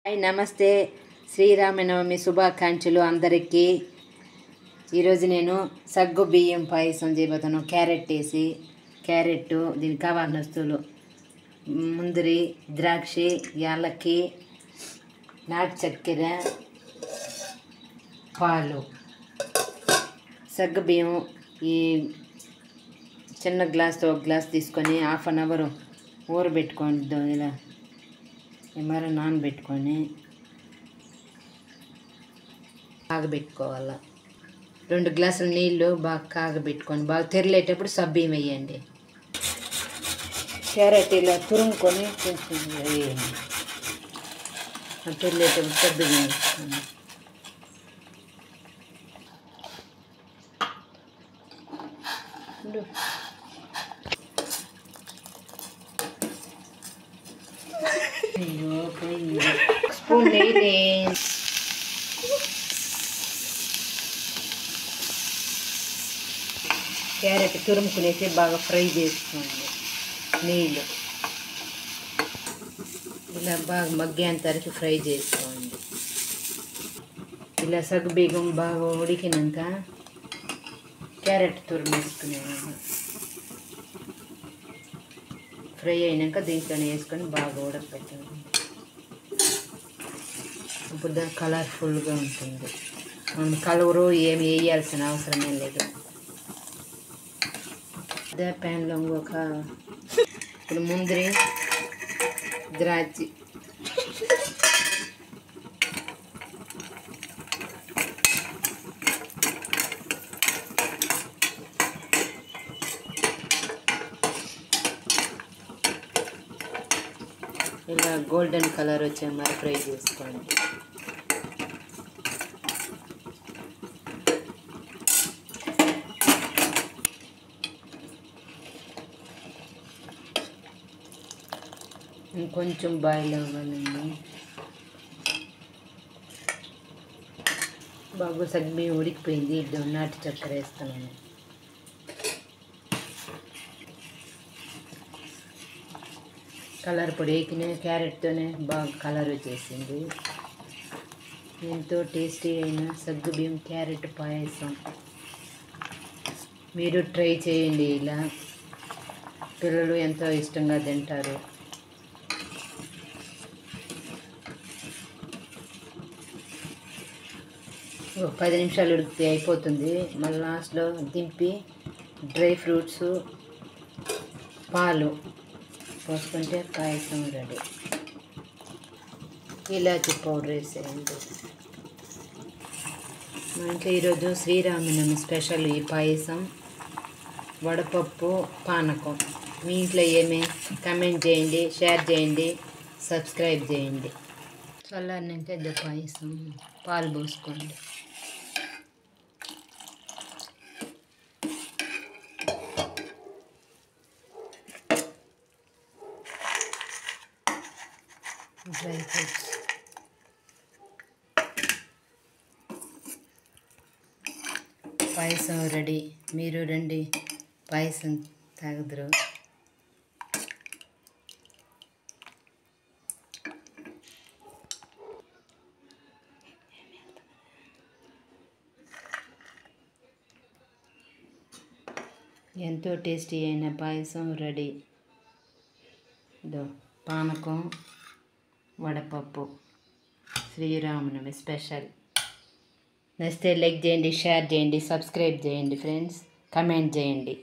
Hi నమస్తే శ్రీరామనవమి శుభాకాంక్షలు అందరికీ. ఈరోజు నేను సగ్గు బియ్యం పాయసం చేయబోతాను. క్యారెట్ వేసి దీనికి కావాల్సిన వస్తువులు ముందరి, ద్రాక్ష, యాలక్కి, నాటు చక్కెర, పాలు. సగ్గు బియ్యం ఈ చిన్న గ్లాస్తో ఒక గ్లాస్ తీసుకొని హాఫ్ అన్ అవర్ ఊరబెట్టుకోండి. ఇలా మరి నానబెట్టుకొని కాగబెట్టుకోవాలి. 2 గ్లాసుల నీళ్ళు బాగా కాగబెట్టుకొని బాగా తెరలేటప్పుడు సబ్బియ్యం వేయండి. క్యారెట్ ఇలా తురుముకొని కొంచెం వేయండి. తెరలేటప్పుడు సబ్బియ్యం వేసుకోండి. అయ్యో పోయింది. స్పూన్ నెయ్యి క్యారెట్ తురుముకునేసి బాగా ఫ్రై చేసుకోండి. నెయ్యిలో ఇలా బాగా మగ్గేంత వరకు ఫ్రై చేసుకోండి. ఇలా సగ్గుబియ్యం బాగా ఉడికినాక క్యారెట్ తురుము వేసుకునేది. ఫ్రై అయినాక దీంట్లోనే వేసుకొని బాగా ఉడకపెట్టండి. ఇప్పుడు దాని కలర్ఫుల్గా ఉంటుంది. మనం కలరు ఏమి వేయాల్సిన అవసరమే లేదు. అదే ప్యాన్లో ఇప్పుడు ముందరి, ద్రాక్ష, ఇలా గోల్డెన్ కలర్ వచ్చే మరి ఫ్రై చేసుకోండి. ఇంకొంచెం బాయిల్ అవ్వాలండి. బాగా సగ్గుబియ్యం ఉడికిపోయింది. ఇప్పుడు నాటు చక్కెర వేస్తున్నాను. కలర్ పొడి వేకిన క్యారెట్తోనే బాగా కలర్ వచ్చేసింది. ఎంతో టేస్టీ అయిన సగ్గుబియ్యం క్యారెట్ పాయసం మీరు ట్రై చేయండి. ఇలా పిల్లలు ఎంతో ఇష్టంగా తింటారు. ఒక 10 నిమిషాలు ఉడికితే అయిపోతుంది. మళ్ళీ లాస్ట్లో దింపి డ్రై ఫ్రూట్స్, పాలు పోసుకుంటే పాయసం రెడీ. ఇలాచి పౌడర్ వేసేయండి. మా ఇంట్లో ఈరోజు శ్రీరామనవమి స్పెషల్ ఈ పాయసం, వడపప్పు, పానకం. మీ ఇంట్లో ఏమి కామెంట్ చేయండి, షేర్ చేయండి, సబ్స్క్రైబ్ చేయండి. చల్లారినాక పాయసం పాలు పోసుకోండి. డ్రై ఫ్రూట్స్, పాయసం రెడీ. మీరు రండి, పాయసం తాగుదురు. ఎంతో టేస్టీ అయిన పాయసం రెడీ. పానకం, వడపప్పు, శ్రీరామనవమి స్పెషల్. నచ్చితే లైక్ చేయండి, షేర్ చేయండి, సబ్స్క్రైబ్ చేయండి ఫ్రెండ్స్, కమెంట్ చేయండి.